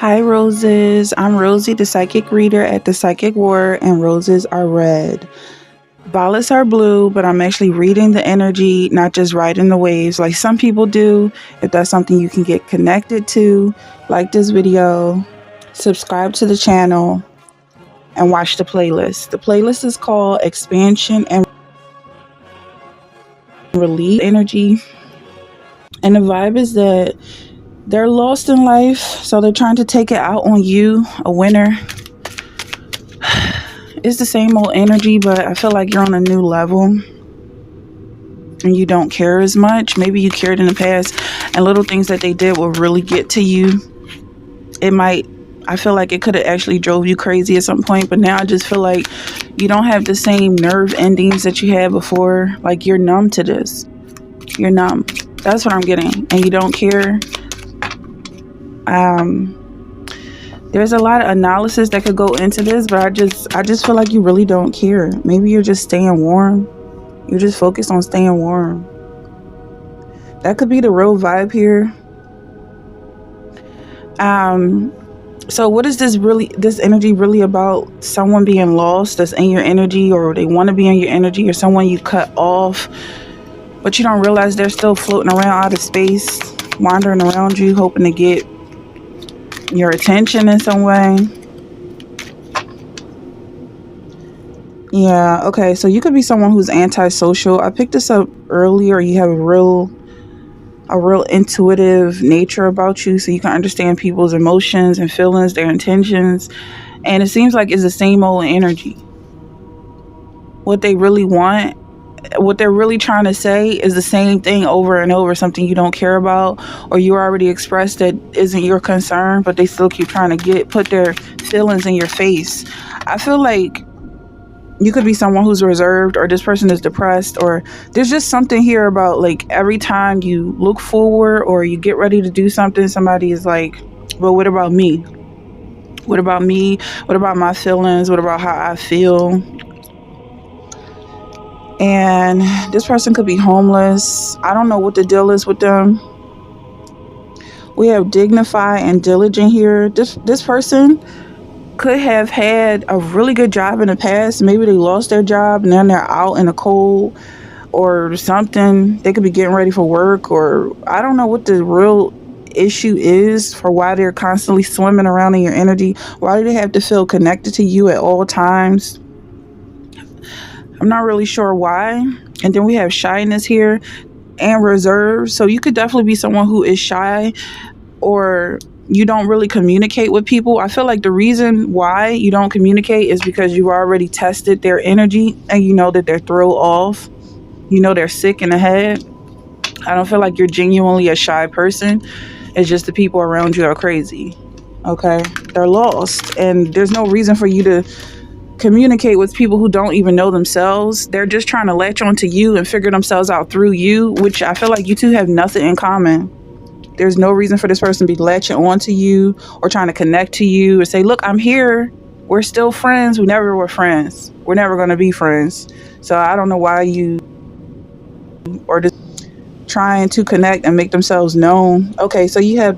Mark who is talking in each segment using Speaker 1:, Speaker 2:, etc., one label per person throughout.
Speaker 1: Hi, roses. I'm Rosie, the psychic reader at the Psychic War, and roses are red. Violets are blue, but I'm actually reading the energy, not just riding the waves like some people do. If that's something you can get connected to, like this video, subscribe to the channel, and watch the playlist. The playlist is called Expansion and Release Energy. And the vibe is that they're lost in life, so they're trying to take it out on you, a winner. It's the same old energy, but I feel like you're on a new level and you don't care as much. Maybe you cared in the past and little things that they did will really get to you. I feel like it could have actually drove you crazy at some point, but now I just feel like you don't have the same nerve endings that you had before. Like you're numb to this. You're numb. That's what I'm getting. And you don't care. There's a lot of analysis that could go into this, but I just feel like you really don't care. Maybe you're just staying warm. You're just focused on staying warm. That could be the real vibe here. So what is this energy really about? Someone being lost that's in your energy, or they want to be in your energy, or someone you cut off, but you don't realize they're still floating around out of space, wandering around you, hoping to get your attention in some way. Yeah, okay, so you could be someone who's antisocial. I picked this up earlier. You have a real intuitive nature about you, so you can understand people's emotions and feelings, their intentions, and it seems like it's the same old energy. What they really want, what they're really trying to say is the same thing over and over, something you don't care about or you already expressed that isn't your concern, but they still keep trying to put their feelings in your face. I feel like you could be someone who's reserved, or this person is depressed, or there's just something here about like every time you look forward or you get ready to do something, somebody is like, well, what about me? What about me? What about my feelings? What about how I feel? And this person could be homeless. I don't know what the deal is with them. We have dignified and diligent here. This person could have had a really good job in the past. Maybe they lost their job and then they're out in the cold or something. They could be getting ready for work, or I don't know what the real issue is for why they're constantly swimming around in your energy. Why do they have to feel connected to you at all times? I'm not really sure why. And then we have shyness here and reserve. So you could definitely be someone who is shy, or you don't really communicate with people. I feel like the reason why you don't communicate is because you've already tested their energy and you know that they're thrown off. You know they're sick in the head. I don't feel like you're genuinely a shy person. It's just the people around you are crazy. Okay? They're lost. And there's no reason for you to communicate with people who don't even know themselves. They're just trying to latch onto you and figure themselves out through you, which I feel like you two have nothing in common. There's no reason for this person to be latching onto you or trying to connect to you and say, look, I'm here. We're still friends. We never were friends. We're never going to be friends. So I don't know why you are just trying to connect and make themselves known. Okay, so you have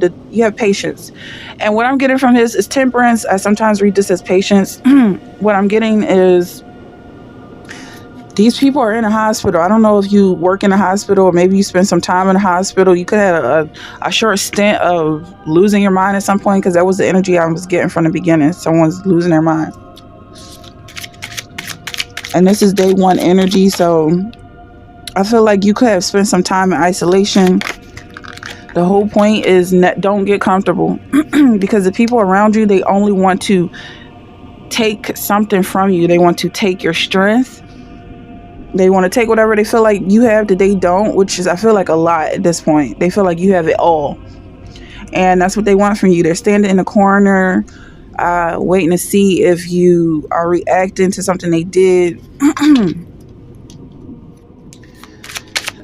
Speaker 1: patience. And what I'm getting from this is temperance. I sometimes read this as patience. What I'm getting is these people are in a hospital. I don't know if you work in a hospital or maybe you spend some time in a hospital. You could have a short stint of losing your mind at some point, because that was the energy I was getting from the beginning. Someone's losing their mind. And this is day one energy, so I feel like you could have spent some time in isolation. The whole point is don't get comfortable because the people around you, they only want to take something from you. They want to take your strength. They want to take whatever they feel like you have that they don't, which is, I feel like, a lot at this point. They feel like you have it all. And that's what they want from you. They're standing in the corner, waiting to see if you are reacting to something they did.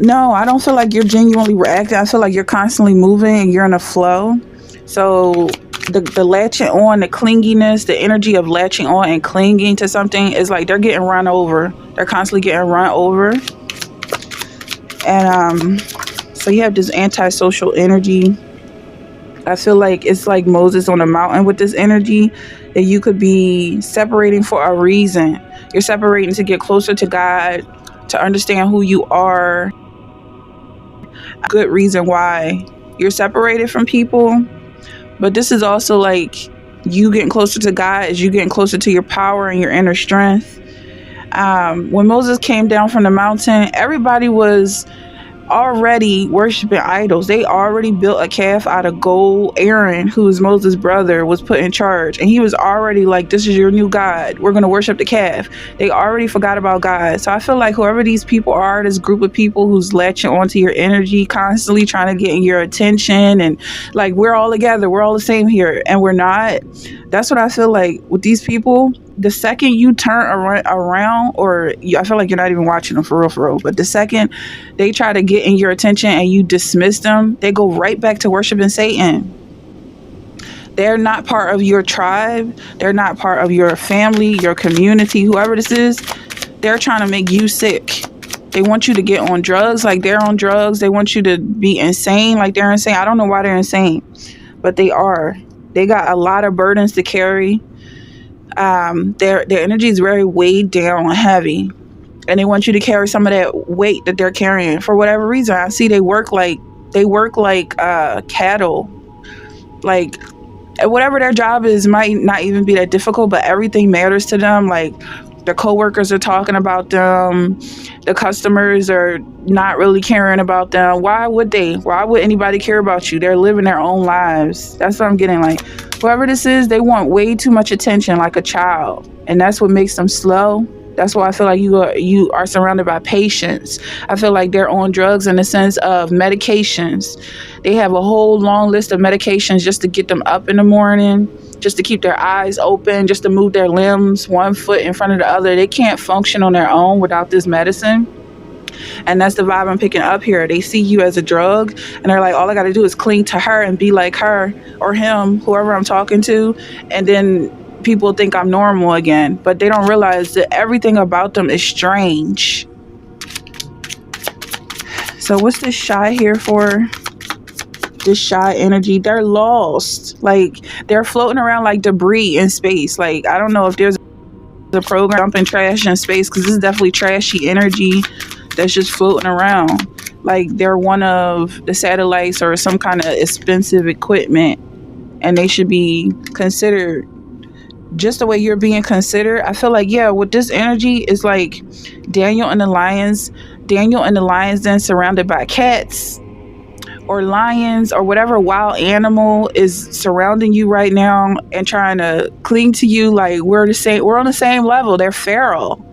Speaker 1: No, I don't feel like you're genuinely reacting. I feel like you're constantly moving and you're in a flow. So the latching on, the clinginess, the energy of latching on and clinging to something is like they're getting run over. They're constantly getting run over. And so you have this antisocial energy. I feel like it's like Moses on a mountain with this energy, that you could be separating for a reason. You're separating to get closer to God, to understand who you are. Good reason why you're separated from people. But this is also like you getting closer to God, is you getting closer to your power and your inner strength. When Moses came down from the mountain, everybody was already worshiping idols. They already built a calf out of gold. Aaron, who is Moses' brother, was put in charge, and he was already like, this is your new God, we're going to worship the calf. They already forgot about God. So I feel like whoever these people are, this group of people who's latching onto your energy, constantly trying to get in your attention, and like, we're all together, we're all the same here, and we're not. That's what I feel like with these people. The second you turn around, or I feel like you're not even watching them for real, but the second they try to get in your attention and you dismiss them, they go right back to worshiping Satan. They're not part of your tribe. They're not part of your family, your community, whoever this is. They're trying to make you sick. They want you to get on drugs like they're on drugs. They want you to be insane like they're insane. I don't know why they're insane, but they are. They got a lot of burdens to carry. Their energy is very weighed down and heavy, and they want you to carry some of that weight that they're carrying for whatever reason. I see they work like cattle. Like, whatever their job is might not even be that difficult, but everything matters to them. Like, their coworkers are talking about them, the customers are not really caring about them. Why would they? Why would anybody care about you? They're living their own lives. That's what I'm getting. Like, whoever this is, they want way too much attention, like a child, and that's what makes them slow. That's why I feel like you are surrounded by patients. I feel like they're on drugs in the sense of medications. They have a whole long list of medications just to get them up in the morning, just to keep their eyes open, just to move their limbs one foot in front of the other. They can't function on their own without this medicine. And that's the vibe I'm picking up here. They see you as a drug, and they're like, all I got to do is cling to her and be like her or him, whoever I'm talking to, and then people think I'm normal again. But they don't realize that everything about them is strange. So what's this shy here for? This shy energy, they're lost. Like, they're floating around like debris in space. Like, I don't know if there's a program dumping trash in space, because this is definitely trashy energy that's just floating around. Like, they're one of the satellites or some kind of expensive equipment, and they should be considered just the way you're being considered. I feel like, yeah, with this energy is like Daniel and the lions then surrounded by cats or lions or whatever wild animal is surrounding you right now and trying to cling to you. Like, we're on the same level. They're feral.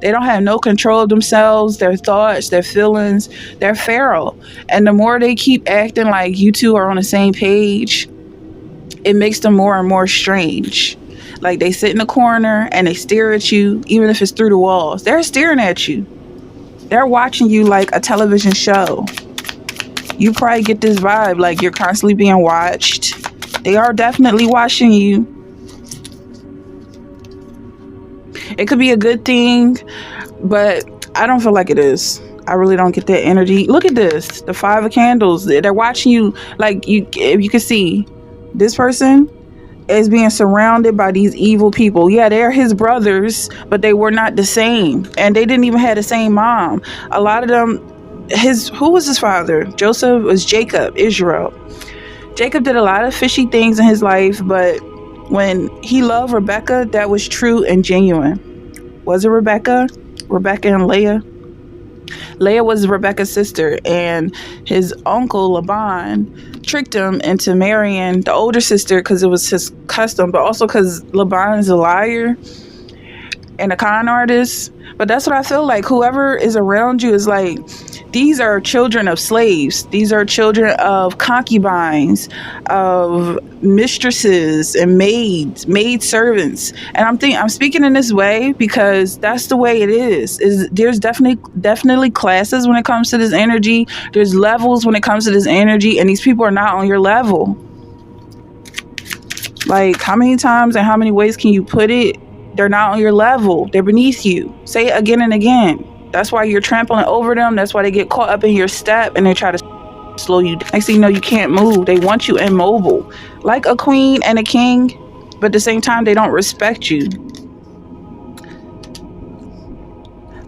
Speaker 1: They don't have no control of themselves, their thoughts, their feelings. They're feral. And the more they keep acting like you two are on the same page, it makes them more and more strange. Like, they sit in the corner and they stare at you, even if it's through the walls. They're staring at you. They're watching you like a television show. You probably get this vibe like you're constantly being watched. They are definitely watching you. It could be a good thing, but I don't feel like it is. I really don't get that energy. Look at this. The 5 of candles. They're watching you. Like, if you can see, this person is being surrounded by these evil people. Yeah, they're his brothers, but they were not the same, and they didn't even have the same mom. A lot of them, who was his father? Joseph was Jacob, Israel. Jacob did a lot of fishy things in his life, but when he loved Rebecca, that was true and genuine. Was it Rebecca? Rebecca and Leah? Leah was Rebecca's sister, and his uncle Laban tricked him into marrying the older sister because it was his custom, but also because Laban is a liar and a con artist. But that's what I feel like. Whoever is around you is like, these are children of slaves. These are children of concubines, of mistresses and maid servants. And I'm speaking in this way because that's the way it is. There's definitely classes when it comes to this energy. There's levels when it comes to this energy, and these people are not on your level. Like, how many times and how many ways can you put it? They're not on your level. They're beneath you. Say it again and again. That's why you're trampling over them. That's why they get caught up in your step and they try to slow you down. Next thing you know, you can't move. They want you immobile, like a queen and a king, but at the same time, they don't respect you.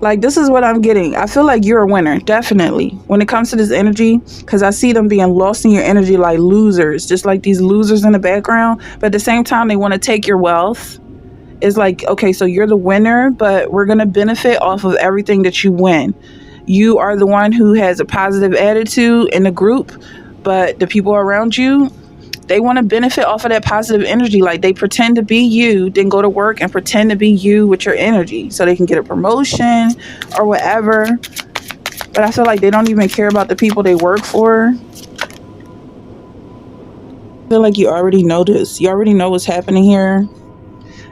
Speaker 1: Like, this is what I'm getting. I feel like you're a winner, definitely, when it comes to this energy, because I see them being lost in your energy like losers, just like these losers in the background. But at the same time, they want to take your wealth. It's like, okay, so you're the winner, but we're going to benefit off of everything that you win. You are the one who has a positive attitude in the group, but the people around you, they want to benefit off of that positive energy. Like, they pretend to be you, then go to work and pretend to be you with your energy so they can get a promotion or whatever. But I feel like they don't even care about the people they work for. I feel like you already know this. You already know what's happening here.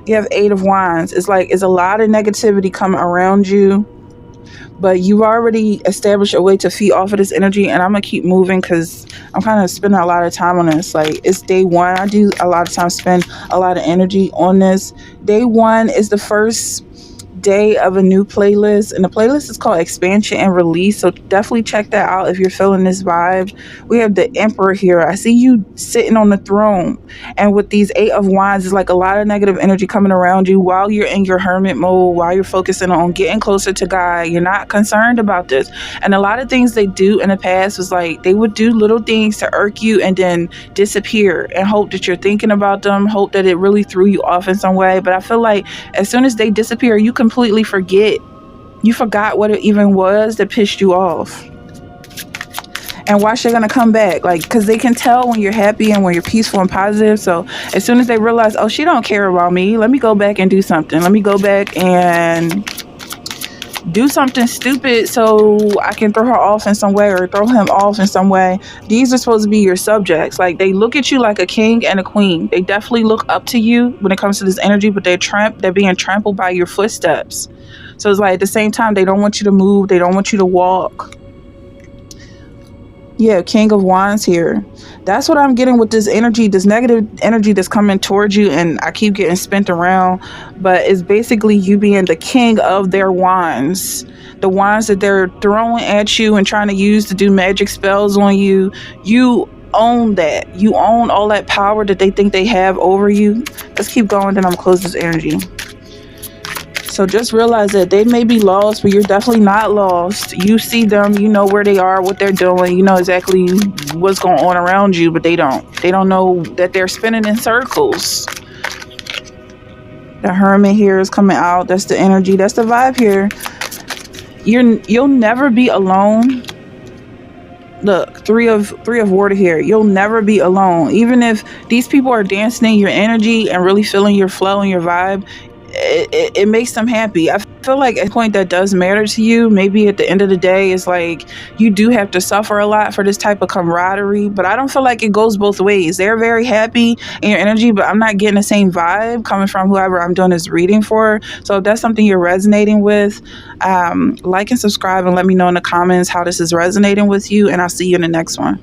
Speaker 1: You have Eight of Wands. It's like it's a lot of negativity coming around you, but you've already established a way to feed off of this energy. And I'm gonna keep moving because I'm kind of spending a lot of time on this. Like, it's day one. I do a lot of time spend a lot of energy on this. Day one is the first day of a new playlist, and the playlist is called Expansion and Release, so definitely check that out if you're feeling this vibe. We have the Emperor here. I see you sitting on the throne, and with these Eight of Wands, it's like a lot of negative energy coming around you while you're in your hermit mode, while you're focusing on getting closer to God. You're not concerned about this. And a lot of things they do in the past was like they would do little things to irk you and then disappear and hope that you're thinking about them, hope that it really threw you off in some way. But I feel like as soon as they disappear, you completely forget. You forgot what it even was that pissed you off. And watch, they're gonna come back, like, because they can tell when you're happy and when you're peaceful and positive. So as soon as they realize, oh, she don't care about me, let me go back and do something. Let me go back and do something stupid so I can throw her off in some way or throw him off in some way. These are supposed to be your subjects. Like, they look at you like a king and a queen. They definitely look up to you when it comes to this energy, but they're being trampled by your footsteps. So it's like at the same time, they don't want you to move. They don't want you to walk. Yeah, King of Wands here. That's what I'm getting with this energy, this negative energy that's coming towards you, and I keep getting spent around. But it's basically you being the king of their wands. The wands that they're throwing at you and trying to use to do magic spells on you. You own that. You own all that power that they think they have over you. Let's keep going, then I'm gonna close this energy. So just realize that they may be lost, but you're definitely not lost. You see them, you know where they are, what they're doing, you know exactly what's going on around you, but they don't. They don't know that they're spinning in circles. The Hermit here is coming out. That's the energy. That's the vibe here. You'll never be alone. Look, three of water here. You'll never be alone. Even if these people are dancing in your energy and really feeling your flow and your vibe, it makes them happy. I feel like at a point that does matter to you. Maybe at the end of the day, it's like you do have to suffer a lot for this type of camaraderie, but I don't feel like it goes both ways. They're very happy in your energy, but I'm not getting the same vibe coming from whoever I'm doing this reading for. So if that's something you're resonating with, like and subscribe and let me know in the comments how this is resonating with you, and I'll see you in the next one.